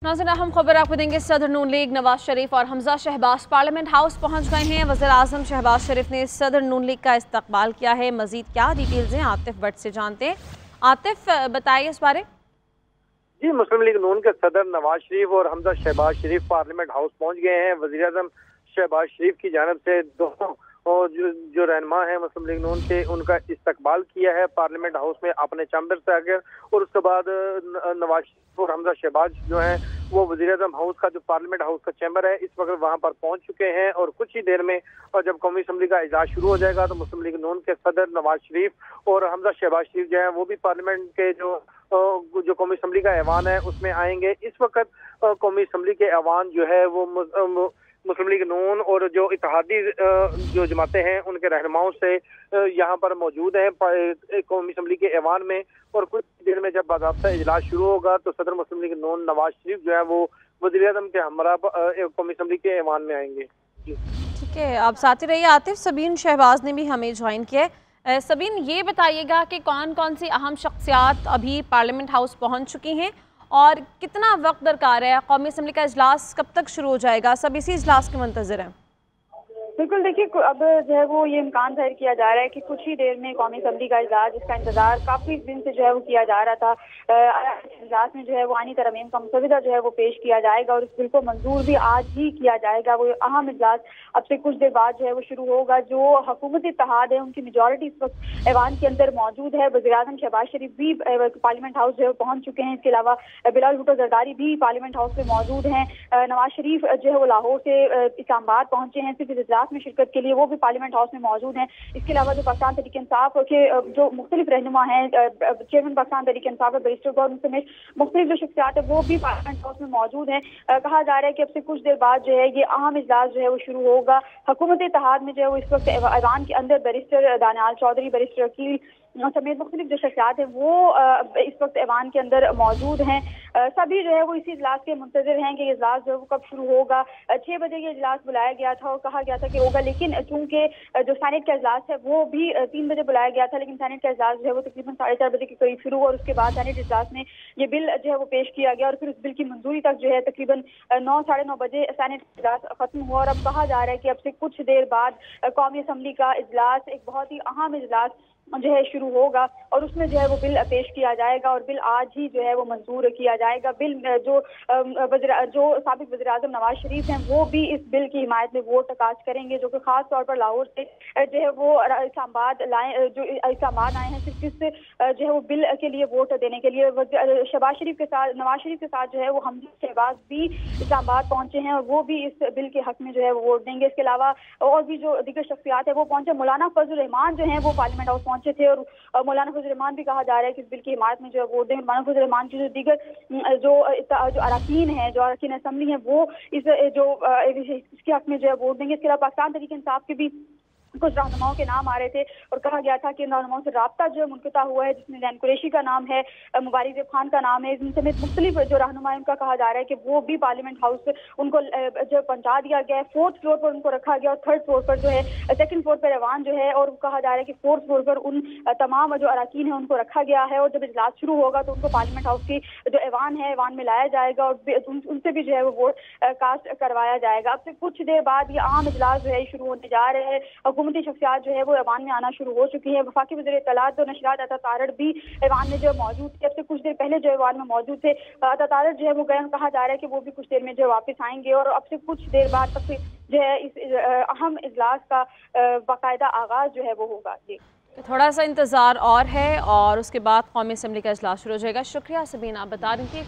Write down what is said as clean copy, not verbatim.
नाज़रीन, अहम खबर आपको देंगे। सदर नून लीग नवाज शरीफ और हमजा शहबाज पार्लियामेंट हाउस पहुंच गए हैं। वज़ीर आज़म शहबाज शरीफ ने सदर नून लीग का इस्तकबाल किया है। मजीद क्या डिटेल्स हैं आतिफ भट्ट से जानते हैं। आतिफ, बताइए इस बारे। जी, मुस्लिम लीग नून के सदर नवाज शरीफ और हमजा शहबाज शरीफ पार्लियामेंट हाउस पहुंच गए हैं। वज़ीर आज़म शहबाज शरीफ की जानिब से दोनों और जो रहनुमा है मुस्लिम लीग नून के, उनका इस्तकबाल किया है पार्लियामेंट हाउस में अपने चैम्बर से आकर। और उसके बाद नवाज शरीफ और हमजा शहबाज जो हैं वो वज़ीर आज़म हाउस का जो पार्लियामेंट हाउस का चैम्बर है इस वक्त वहां पर पहुंच चुके हैं। और कुछ ही देर में और जब कौमी असम्बली का इजलास शुरू हो जाएगा तो मुस्लिम लीग नून के सदर नवाज शरीफ और हमजा शहबाज शरीफ जो है वो भी पार्लियामेंट के जो कौमी असम्बली का ऐवान है उसमें आएंगे। इस वक्त कौमी असम्बली के ऐवान जो है वो मुस्लिम लीग नून और जो इत्तेहादी जो जमातें हैं उनके रहनुमाओं से यहाँ पर मौजूद हैं कौमी असम्बली के ऐवान में। और कुछ देर में जब बाकायदा इजलास शुरू होगा तो सदर मुस्लिम लीग नून नवाज शरीफ जो है वो वज़ीर आज़म के हमरा कौमी असम्बली के ऐवान में आएंगे। ठीक है, आप साथ ही रहिए। आतिफ, सबीन शहबाज ने भी हमें ज्वाइन किया है। सबीन, ये बताइएगा कि कौन कौन सी अहम शख्सियात अभी पार्लियामेंट हाउस पहुंच चुकी हैं और कितना वक्त दरकार है? कौमी असम्बली का इजलास कब तक शुरू हो जाएगा? सब इसी इजलास के मुंतज़िर हैं। बिल्कुल, देखिए अब जो है वो ये इम्कान जाहिर किया जा रहा है कि कुछ ही देर में कौमी असम्बली का इजलास, जिसका इंतजार काफी दिन से जो है वो किया जा रहा था, इजलास में जो है वो आनी तरमीम का मसवदा जो है वो पेश किया जाएगा और इस बिल को मंजूर भी आज ही किया जाएगा। वो अहम इजलास अब से कुछ देर बाद जो है वो शुरू होगा। जो हुकूमती इत्तेहाद है उनकी मेजॉरिटी इस वक्त ऐवान के अंदर मौजूद है। वज़ीर आज़म शहबाज शरीफ भी पार्लियामेंट हाउस जो है पहुंच चुके हैं। इसके अलावा बिलावल भुट्टो जरदारी भी पार्लियामेंट हाउस में मौजूद हैं। नवाज शरीफ जो है वो लाहौर से इस्लामाबाद पहुंचे हैं सिर्फ इजलास में शिरकत के लिए, वो भी पार्लियामेंट हाउस में मौजूद हैं। इसके अलावा जो पाकिस्तान तहरीक इंसाफ के जो मुख्तलिफ रहनुमा हैं, चेयरमैन पाकिस्तान तहरीक इंसाफ बैरिस्टर गौहर समेत मुख्तलिफ जो शख्सियात है वो भी पार्लियामेंट हाउस में मौजूद हैं। कहा जा रहा है कि अब से कुछ देर बाद जो है ये अहम इजलास जो है वो शुरू होगा। हुकूमत इत्तेहाद में जो है वो इस वक्त ऐवान के अंदर बैरिस्टर दानियाल चौधरी, बैरिस्टर अकील समेत मुख्तलिफ जो शख्सियात हैं वो इस वक्त ऐवान के अंदर मौजूद हैं। सभी जो है वो इसी इजलास के मुंतज़िर हैं कि इजलास जो है वो कब शुरू होगा। 6 बजे ये इजलास बुलाया गया था और कहा गया था कि होगा, लेकिन चूंकि जो सेनेट का इजलास है वो भी 3 बजे बुलाया गया था, लेकिन सेनेट का इजलास जो है वो तकरीबन 4:30 बजे के करीब शुरू हुआ और उसके बाद सेनेट इजलास में ये बिल जो है वो पेश किया गया और फिर उस बिल की मंजूरी तक जो है तकरीबन 9 साढ़े 9 बजे सेनेट इजलास खत्म हुआ। और अब कहा जा रहा है कि अब से कुछ देर बाद कौमी असम्बली का इजलास, एक बहुत ही अहम इजलास जो है शुरू होगा और उसमें जो है वो बिल पेश किया जाएगा और बिल आज ही जो है वो मंजूर किया जाएगा। बिल जो साबिक वज़ीर आज़म नवाज शरीफ हैं वो भी इस बिल की हिमायत में वोट कास्ट करेंगे, जो कि खास तौर पर लाहौर से जो है वो इस्लामाबाद आए हैं सिर्फ इस जो है वो बिल के लिए वोट देने के लिए। शहबाज शरीफ के साथ, नवाज शरीफ के साथ जो है वो हमजा शहबाज भी इस्लामाबाद पहुंचे हैं और वो भी इस बिल के हक में जो है वो वोट देंगे। इसके अलावा और भी जो दीगर शख्सियात है वो पहुंचे। मौलाना फजल रहमान जो है वो पार्लियामेंट हाउस पहुंचे थे और मौलाना फजल रहमान भी कहा जा रहा है कि इस बिल की हिमायत में जो है वोट देंगे। मौलाना फजल रहमान की जो दीगर जो अरकान हैं, जो अरकान असम्बली हैं, वो इसके हक में जो है वोट देंगे। इसके अलावा पाकिस्तान तहरीक इंसाफ के भी कुछ रहनुमाओं के नाम आ रहे थे और कहा गया था कि इन रहनुमाओं से राब्ता जो है मुनक़ता हुआ है, जिसमें जैन कुरैशी का नाम है, मुबारिक खान का नाम है, इन समेत मुख्तलिफ जो रहनुमा है उनका कहा जा रहा है कि वो भी पार्लियामेंट हाउस उनको जो पहुंचा दिया गया है। 4th फ्लोर पर उनको रखा गया और 3rd फ्लोर पर जो है 2nd फ्लोर पर ऐवान जो है, और कहा जा रहा है कि 4th फ्लोर पर उन तमाम जो अरकान है उनको रखा गया है और जब इजलास शुरू होगा तो उनको पार्लियामेंट हाउस की जो ऐवान है ऐवान में लाया जाएगा और उनसे भी जो है वो वोट कास्ट करवाया जाएगा। अब से कुछ देर बाद ये आम इजलास जो है शुरू होने जा रहे हैं। हुकूमती शख्सियात जो है वो ऐवान में आना शुरू हो चुकी है। वफाकी वज़ीर इत्तलात और नशरियात अता तारड़ भी ऐवान में जो मौजूद थे। अब से कुछ देर पहले जो ऐवान में मौजूद थे अता तारड़ जो है वो गए, कहा जा रहा है कि वो भी कुछ देर में जो वापस आएंगे और अब से कुछ देर बाद तक जो है इस अहम इजलास का बाकायदा आगाज जो है वो होगा। जी, थोड़ा सा इंतज़ार और है और उसके बाद कौमी असम्बली का इजलास शुरू हो जाएगा। शुक्रिया सबीन, आप बता रही थी।